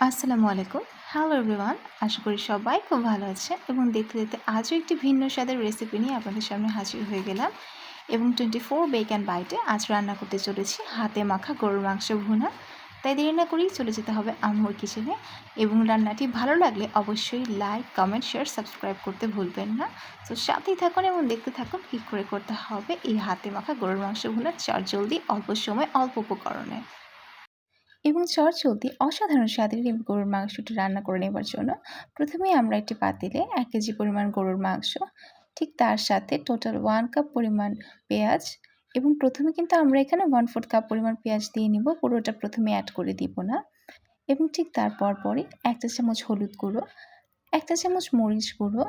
আসসালামু আলাইকুম। Hello everyone. আশা করি সবাই খুব ভালো আছে এবং দেখতে দেখতে আজও একটি ভিন্ন স্বাদের রেসিপি নিয়ে আপনাদের সামনে হাজির হয়ে গেলাম এবং 24 বেক অ্যান্ড বাইটে আজ রান্না করতে চলেছি হাতে মাখা গরুর মাংস ভুনা। তাই দেরি না করেই চলে যেতে হবে আম্মুর কিচেনে এবং রান্নাটি ভালো লাগলে অবশ্যই লাইক, কমেন্ট, শেয়ার, সাবস্ক্রাইব করতে ভুলবেন না। তো সাথেই থাকুন এবং দেখতে থাকুন কী করে করতে হবে এই হাতে মাখা গরুর মাংস ভুনা চটজলদি অল্প সময় অল্প উপকরণে। এবং চটজলদি অসাধারণ স্বাদের এই গরুর মাংসটি রান্না করে নেবার জন্য প্রথমেই আমরা একটি পাতিলে 1 কেজি পরিমাণ গরুর মাংস, ঠিক তার সাথে টোটাল 1 কাপ পরিমাণ পেঁয়াজ এবং প্রথমে কিন্তু আমরা এখানে 1/4 কাপ পরিমাণ পেঁয়াজ দিয়ে নিব, পুরোটা প্রথমে অ্যাড করে দিব না। এবং ঠিক তার পরপরই 1 চা চামচ হলুদ গুঁড়ো, 1 চা চামচ মরিচ গুঁড়ো,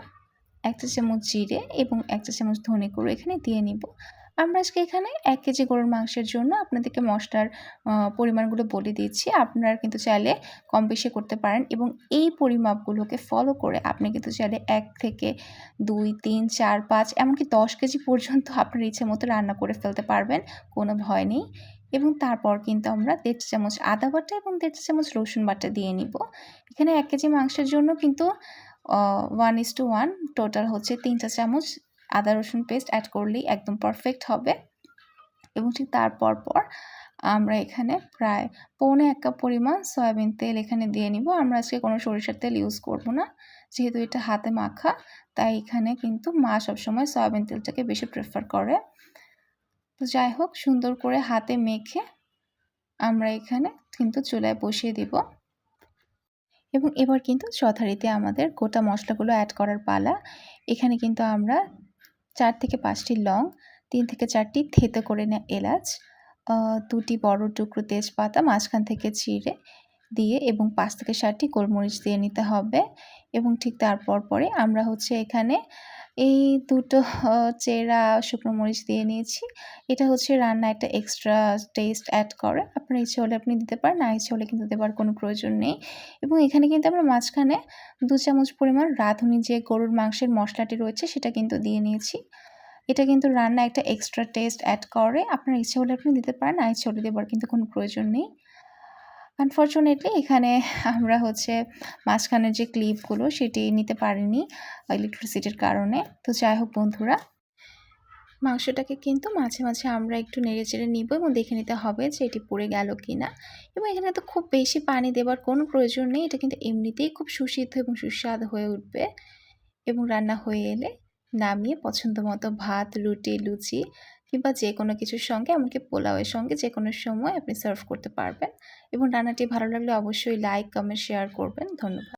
1 চা চামচ জিরে এবং 1 চা চামচ ধনে গুঁড়ো এখানে দিয়ে নিব। আমরা আজকে এখানে 1 কেজি গরুর মাংসের জন্য আপনাদেরকে মশলার পরিমাণগুলো বলে দিচ্ছি। আপনারা কিন্তু চাইলে কম বেশি করতে পারেন এবং এই পরিমাপগুলোকে ফলো করে আপনি কিন্তু চাইলে 1 থেকে 2, 3, 4, 5 এমনকি 10 কেজি পর্যন্ত আপনার ইচ্ছে মতো রান্না করে ফেলতে পারবেন, কোনো ভয় নেই। এবং তারপর কিন্তু আমরা 1.5 চা চামচ আদা বাটা এবং 1.5 চা চামচ রসুন বাটা দিয়ে নিব। এখানে 1 কেজি মাংসের জন্য কিন্তু 1:1 টোটাল হচ্ছে 3 চা চামচ আদা রসুন পেস্ট অ্যাড করলেই একদম পারফেক্ট হবে। এবং ঠিক তার পর আমরা এখানে প্রায় পৌনে 1 কাপ পরিমাণ সয়াবিন তেল এখানে দিয়ে নিব। আমরা আজকে কোনো সরিষার তেল ইউজ করব না, যেহেতু এটা হাতে মাখা, তাই এখানে কিন্তু মা সবসময় সয়াবিন তেলটাকে বেশি প্রেফার করে। তো যাই হোক, সুন্দর করে হাতে মেখে আমরা এখানে কিন্তু চুলায় বসিয়ে দিব এবং এবার কিন্তু যথারীতি আমাদের গোটা মশলাগুলো অ্যাড করার পালা। এখানে কিন্তু আমরা 4 থেকে 5টি লং, 3 থেকে 4টি থেতো করে নেওয়া এলাচ, 2টি বড় টুকরো তেজপাতা মাঝখান থেকে চিড়ে দিয়ে এবং 5 থেকে 7টি গোলমরিচ দিয়ে নিতে হবে। এবং ঠিক তারপর পরে আমরা হচ্ছে এখানে এই দুটো চেরা শুকনো মরিচ দিয়ে নিয়েছি। এটা হচ্ছে রান্নায় একটা এক্সট্রা টেস্ট অ্যাড করে। আপনার ইচ্ছে হলে আপনি দিতে পারেন, না ইচ্ছে হলে কিন্তু দেবার কোনো প্রয়োজন নেই। এবং এখানে কিন্তু আমরা মাঝখানে 2 চামচ পরিমাণ রাঁধুনি যে গরুর মাংসের মশলাটি রয়েছে সেটা কিন্তু দিয়ে নিয়েছি। এটা কিন্তু রান্নায় একটা এক্সট্রা টেস্ট অ্যাড করে। আপনার ইচ্ছে হলে আপনি দিতে পারেন, না ইচ্ছে হলে দেবার কিন্তু কোনো প্রয়োজন নেই। আনফরচুনেটলি এখানে আমরা হচ্ছে মাঝখানের যে ক্লিপগুলো সেটি নিতে পারিনি ইলেকট্রিসিটির কারণে। তো যাই হোক বন্ধুরা, মাংসটাকে কিন্তু মাঝে মাঝে আমরা একটু নেড়েচেড়ে নিব এবং দেখে নিতে হবে যে এটি পুড়ে গেল কিনা। এবং এখানে তো খুব বেশি পানি দেবার কোনো প্রয়োজন নেই, এটা কিন্তু এমনিতেই খুব সুসিদ্ধ এবং সুস্বাদু হয়ে উঠবে। এবং রান্না হয়ে এলে নামিয়ে পছন্দ মতো ভাত, রুটি, লুচি কিংবা যে কোনো কিছুর সঙ্গে, এমনকি পোলাওয়ের সঙ্গে যে কোনো সময় আপনি সার্ভ করতে পারবেন। এবং রান্নাটি ভালো লাগলে অবশ্যই লাইক, কমেন্ট, শেয়ার করবেন। ধন্যবাদ।